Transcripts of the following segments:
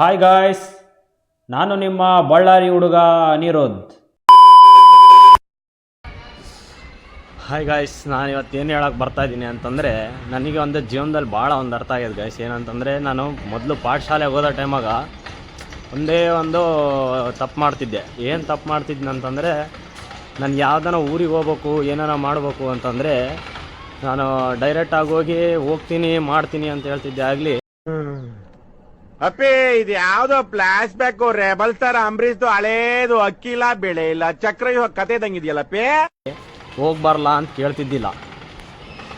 Hi guys, ನಾನು ನಿಮ್ಮ ಬಳ್ಳಾರಿ ಹುಡುಗ ಅನಿರುದ್ಧ್. ಹಾಯ್ ಗಾಯ್ಸ್, ನಾನು ಇವತ್ತು ಏನು ಹೇಳೋಕ್ಕೆ ಬರ್ತಾಯಿದ್ದೀನಿ ಅಂತಂದರೆ, ನನಗೆ ಒಂದು ಜೀವನದಲ್ಲಿ ಭಾಳ ಒಂದು ಅರ್ಥ ಆಗಿದೆ ಗಾಯ್ಸ್. ಏನಂತಂದರೆ, ನಾನು ಮೊದಲು ಪಾಠಶಾಲೆಗೆ ಹೋದ ಟೈಮಾಗ ಒಂದೇ ಒಂದು ತಪ್ಪು ಮಾಡ್ತಿದ್ದೆ. ಏನು ತಪ್ಪು ಮಾಡ್ತಿದ್ದೆ ಅಂತಂದರೆ, ನಾನು ಯಾವ್ದಾನ ಊರಿಗೆ ಹೋಗ್ಬೇಕು, ಏನಾರ ಮಾಡಬೇಕು ಅಂತಂದರೆ ನಾನು ಡೈರೆಕ್ಟಾಗಿ ಹೋಗಿ ಹೋಗ್ತೀನಿ ಮಾಡ್ತೀನಿ ಅಂತ ಹೇಳ್ತಿದ್ದೆ. ಆಗಲಿ ಅಪ್ಪಿ, ಇದು ಯಾವ್ದೋ ಫ್ಲಾಶ್ ಬ್ಯಾಕ್ ರೆಬಲ್ ತರ ಅಂಬರೀಶ್ದು ಹಳೇದು ಅಕ್ಕಿಲ್ಲ ಬೆಳೆ ಇಲ್ಲ ಚಕ್ರ ಕತೆ ಇದಂಗಿದೆಯಲ್ಲಪ್ಪಿ. ಹೋಗ್ಬಾರಲ್ಲ ಅಂತ ಕೇಳ್ತಿದ್ದಿಲ್ಲ.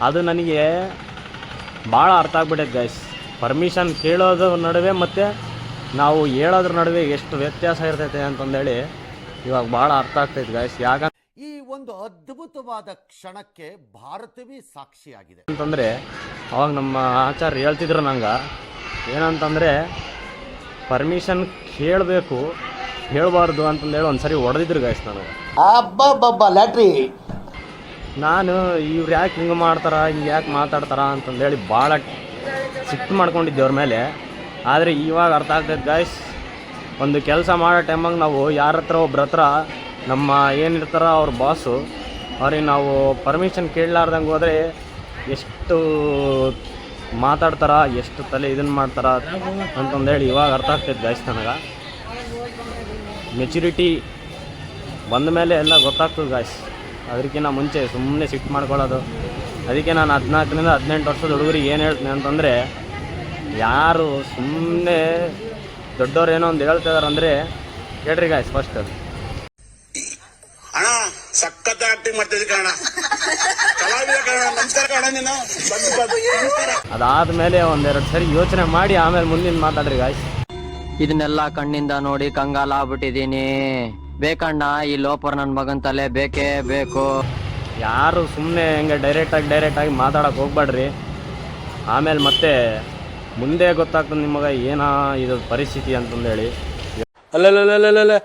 ಅದು ನನಗೆ ಭಾಳ ಅರ್ಥ ಆಗ್ಬಿಟ್ಟೈತೆ ಗೈಸ್. ಪರ್ಮಿಷನ್ ಕೇಳೋದ್ರ ನಡುವೆ ಮತ್ತು ನಾವು ಹೇಳೋದ್ರ ನಡುವೆ ಎಷ್ಟು ವ್ಯತ್ಯಾಸ ಇರ್ತೈತೆ ಅಂತಂದೇಳಿ ಇವಾಗ ಭಾಳ ಅರ್ಥ ಆಗ್ತೈತೆ ಗೈಸ್. ಯಾಕಂದ್ರೆ ಈ ಒಂದು ಅದ್ಭುತವಾದ ಕ್ಷಣಕ್ಕೆ ಭಾರತವೇ ಸಾಕ್ಷಿಯಾಗಿದೆ ಅಂತಂದರೆ, ಅವಾಗ ನಮ್ಮ ಆಚಾರ್ಯ ಹೇಳ್ತಿದ್ರು ನಂಗೆ ಏನಂತಂದರೆ, ಪರ್ಮಿಷನ್ ಕೇಳಬೇಕು, ಹೇಳಬಾರ್ದು ಅಂತಂದೇಳಿ ಒಂದು ಸರಿ ಹೊಡೆದಿದ್ರು ಗೈಸ್ ನನಗೆ. ಲ್ಯಾಟ್ರಿ ನಾನು ಇವ್ರು ಯಾಕೆ ಹಿಂಗೆ ಮಾಡ್ತಾರ, ಹಿಂಗೆ ಯಾಕೆ ಮಾತಾಡ್ತಾರ ಅಂತಂದೇಳಿ ಭಾಳ ಸಿಟ್ಟು ಮಾಡ್ಕೊಂಡಿದ್ದೆ ಅವ್ರ ಮೇಲೆ. ಆದರೆ ಇವಾಗ ಅರ್ಥ ಆಗ್ತೈತೆ ಗಾಯ್ಸ್, ಒಂದು ಕೆಲಸ ಮಾಡೋ ಟೈಮಾಗ ನಾವು ಯಾರ ಹತ್ರ ಒಬ್ರ ಹತ್ರ ನಮ್ಮ ಏನಿರ್ತಾರ ಅವ್ರ ಬಾಸು, ಅವ್ರಿಗೆ ನಾವು ಪರ್ಮಿಷನ್ ಕೇಳಲಾರ್ದಂಗೆ ಹೋದರೆ ಎಷ್ಟು ಮಾತಾಡ್ತಾರ, ಎಷ್ಟು ತಲೆ ಇದನ್ನು ಮಾಡ್ತಾರ ಅಂತಂದೇಳಿ ಇವಾಗ ಅರ್ಥ ಆಗ್ತೈತೆ ಗಾಯ್ಸ್ ನನಗೆ. ಮೆಚುರಿಟಿ ಬಂದ ಮೇಲೆ ಎಲ್ಲ ಗೊತ್ತಾಗ್ತದೆ ಗಾಯ್ಸ್. ಅದಕ್ಕಿಂತ ಮುಂಚೆ ಸುಮ್ಮನೆ ಸಿಟ್ಟು ಮಾಡ್ಕೊಳ್ಳೋದು. ಅದಕ್ಕೆ ನಾನು 14ರಿಂದ 18 ವರ್ಷದ ಹುಡುಗರಿಗೆ ಏನು ಹೇಳ್ತೀನಿ ಅಂತಂದರೆ, ಯಾರು ಸುಮ್ಮನೆ ದೊಡ್ಡವ್ರು ಏನೋ ಒಂದು ಹೇಳ್ತಿದಾರೆ ಅಂದರೆ ಕೇಳ್ರಿ ಗಾಯ್ಸ್. ಫಸ್ಟ್ ಅಣ್ಣ ಸಖತ್ ಆಕ್ಟಿಂಗ್ ಮಾಡ್ತಿದ್ದೆ ಕಣ, ಕಲಾವಿದ ಕಣ, ನಮಸ್ಕಾರ ಕಣ ನೀನು. ಅದಾದಮೇಲೆ ಒಂದೆರಡು ಸರಿ ಯೋಚನೆ ಮಾಡಿ ಆಮೇಲೆ ಮುಂದಿನ ಮಾತಾಡ್ರಿ ಗಾಯ್ಸ್. ಇದನ್ನೆಲ್ಲ ಕಣ್ಣಿಂದ ನೋಡಿ ಕಂಗಾಲ ಆಗ್ಬಿಟ್ಟಿದೀನಿ. ಬೇಕಣ್ಣ, ಈ ಲೋಪರ್ ನನ್ನ ಮಗನ್ ತಲೆ ಬೇಕೇ ಬೇಕು. ಯಾರು ಸುಮ್ಮನೆ ಹೆಂಗೆ ಡೈರೆಕ್ಟಾಗಿ ಮಾತಾಡೋಕೆ ಹೋಗ್ಬೇಡ್ರಿ. ಆಮೇಲೆ ಮತ್ತೆ ಮುಂದೆ ಗೊತ್ತಾಗ್ತದೆ ನಿಮಗೆ ಏನೋ ಇದು ಪರಿಸ್ಥಿತಿ ಅಂತಂದೇಳಿ. ಅಲ್ಲಲ್ಲಲ್ಲಲ್ಲ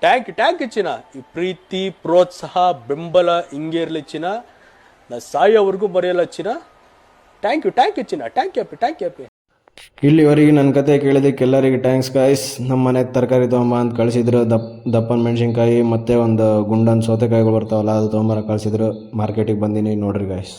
ಟ್ಯಾಂಕ್ ಚಿನ್ನ, ಈ ಪ್ರೀತಿ ಪ್ರೋತ್ಸಾಹ ಬೆಂಬಲ ಹಿಂಗೆ ಇರಲಿ ಚಿನ್ನ. ನಾ ಸಾಯೋವರೆಗೂ ಬರೆಯಲ್ಲ ಚಿನ್ನ. ಥ್ಯಾಂಕ್ ಯು ಚಿನ್ನ, ಥ್ಯಾಂಕ್ ಯು ಅಪ್ಪಿ. ಇಲ್ಲಿವರೆಗೆ ನನ್ನ ಕತೆ ಕೇಳಿದ್ದಕ್ಕೆ ಎಲ್ಲರಿಗೆ ಥ್ಯಾಂಕ್ಸ್ ಗಾಯ್ಸ್. ನಮ್ಮ ಮನೆಗೆ ತರಕಾರಿ ತೊಗೊಂಬ ಅಂತ ಕಳಿಸಿದ್ರು. ದಪ್ಪನ ಮೆಣಸಿನ್ಕಾಯಿ ಮತ್ತು ಒಂದು ಗುಂಡನ್ ಸೌತೆಕಾಯಿಗಳು ಬರ್ತಾವಲ್ಲ, ಅದು ತೊಗೊಂಬರ ಕಳಿಸಿದ್ರು. ಮಾರ್ಕೆಟಿಗೆ ಬಂದೀನಿ, ನೋಡ್ರಿ ಗಾಯ್ಸ್.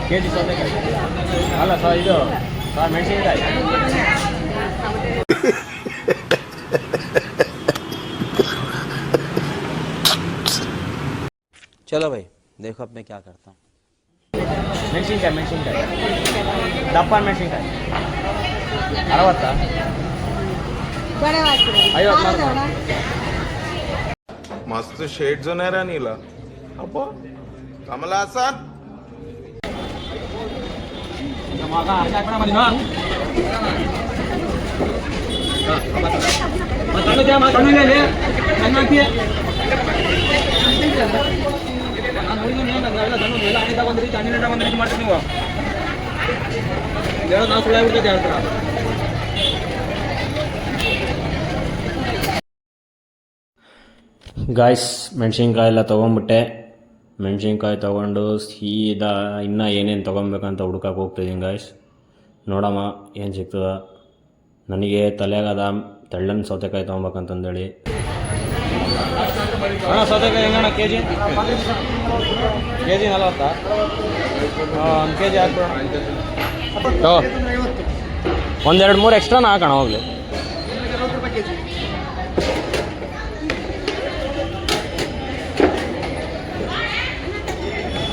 ಕೆಜಿ ಸೌತೆಕಾಯಿ ಅಲ್ಲ ಸರ್, ಇದು ಮೆಣಸಿನ್ಕಾಯಿ. ಚಲೋ ಭೈ, देखो अब मैं क्या करता हूँ. ಮೆಣಸಿನ್ಕಾಯಿ ದಪ್ಪ ಮೆಣಸಿನ್ಕಾಯಿ 60, 50. मस्त शेड जो नाही राणीला अप्पा कमला असा ಗಾಯ್ಸ್, ಮೆಣಸಿನ್ಕಾಯಿ ಎಲ್ಲ ತೊಗೊಂಬಿಟ್ಟೆ. ಮೆಣಸಿನ್ಕಾಯಿ ತೊಗೊಂಡು ಸೀದಾ ಇನ್ನೂ ಏನೇನು ತೊಗೊಬೇಕಂತ ಹುಡ್ಕಕ್ಕೆ ಹೋಗ್ತಿದ್ದೀನಿ ಗಾಯ್ಸ್. ನೋಡಮ್ಮ ಏನು ಸಿಗ್ತದ. ನನಗೆ ತಲೆಗಾದ ತೆಳ್ಳನ ಸೌತೆಕಾಯಿ ತೊಗೊಬೇಕಂತಂದೇಳಿ. ಅಣ್ಣ ಸೌತೆಕಾಯಿ ಹೆಂಗಣ್ಣ ಕೆಜಿ? ಕೆಜಿ 40. 1 ಕೆಜಿ ಹಾಕ್ಬಿಡೋಣ. ಒಂದೆರಡು ಮೂರು ಎಕ್ಸ್ಟ್ರಾನ ಹಾಕೋಣ ಹೋಗ್ಲಿ.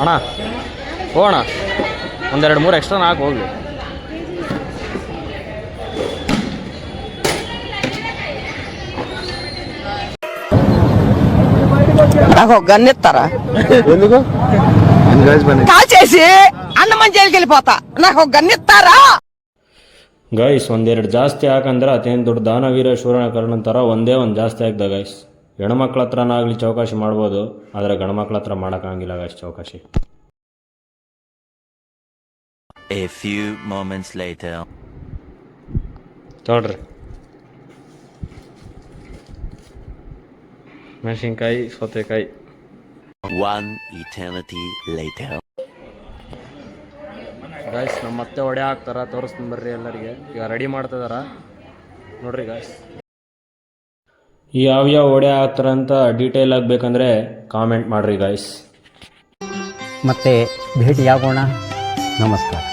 ಅಣ್ಣ ಹೋಗೋಣ, ಒಂದೆರಡು ಮೂರು ಎಕ್ಸ್ಟ್ರಾ ಹಾಕಿ ಹೋಗ್ಲಿ. నాకు గన్నెత్తార కాల్చేసి అన్నమని జైలుకి వెళ్ళిపోతా. నాకు గన్నెత్తారా? ಗೈಸ್, ಒಂದೆರಡು ಜಾಸ್ತಿ ಹಾಕಂದ್ರೆ ಅದೇನು ದೊಡ್ಡ ದಾನವೀರ ಶೂರನ ಕರ್ಣ ಥರ ಒಂದೇ ಒಂದು ಜಾಸ್ತಿ ಆಗ್ದ ಗೈಸ್. ಹೆಣ್ಮಕ್ಳ ಹತ್ರನಾಗಲಿ ಚೌಕಾಶಿ ಮಾಡ್ಬೋದು, ಆದರೆ ಗಂಡ್ಮಕ್ಳ ಹತ್ರ ಮಾಡೋಕ್ಕಾಗಿಲ್ಲ guys Choukashi. A few moments later. ನೋಡ್ರಿ, ಮೆಣಸಿನ್ಕಾಯಿ ಸೌತೆಕಾಯಿ One eternity later. ಗಾಯ್ಸ್ ನಮ್ಮ ಮತ್ತೆ ಒಡೆ ಹಾಕ್ತಾರ, ತೋರಿಸ್ತೀನಿ ಬರ್ರಿ ಎಲ್ಲರಿಗೆ. ಈಗ ರೆಡಿ ಮಾಡ್ತಿದಾರ ನೋಡ್ರಿ ಗಾಯ್ಸ್. ಯಾವ್ಯಾವ ಒಡೆ ಹಾಕ್ತಾರಂತ ಡೀಟೇಲ್ ಆಗಬೇಕಂದ್ರೆ ಕಾಮೆಂಟ್ ಮಾಡಿರಿ ಗಾಯ್ಸ್. ಮತ್ತೆ ಭೇಟಿಯಾಗೋಣ. ನಮಸ್ಕಾರ.